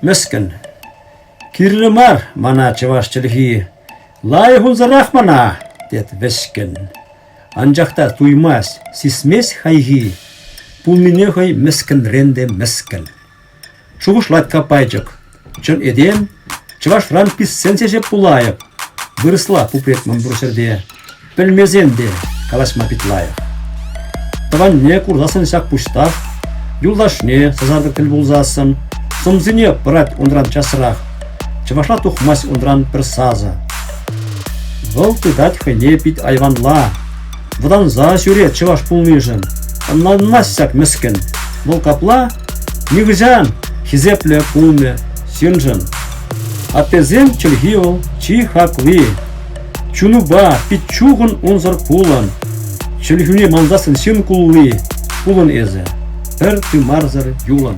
Mesken. Kirlemar mana çavaş çilhi. Lay hunzarах mana det vesken. Anjakta tuymaz sismes hayhi. Pulmine hay mesken rende mesken. Çuvuş latka paycık. Çın edem çavaş rampis sensece pulayıp. Выросла пупрет мамбрусерде. Пельмезенде калашма питлая. Таван не курдасын сак пуштав. Юлдашне сазарды тил булзасын. Сомзине брать ундран часрах. Чавашла тухмась ундран персаза. Вол тыдать хайне пит айванла. Водан за сюре чаваш пулмижен. Аннанмассак мескен. Вол капла нигзян хизепле пулме синжен. Атезем чельгиол чи хакви. Чунуба питчугун унзар пулан. Чельгуне манзасын син кулви. Пулан эзе. Пер ты марзар юлан.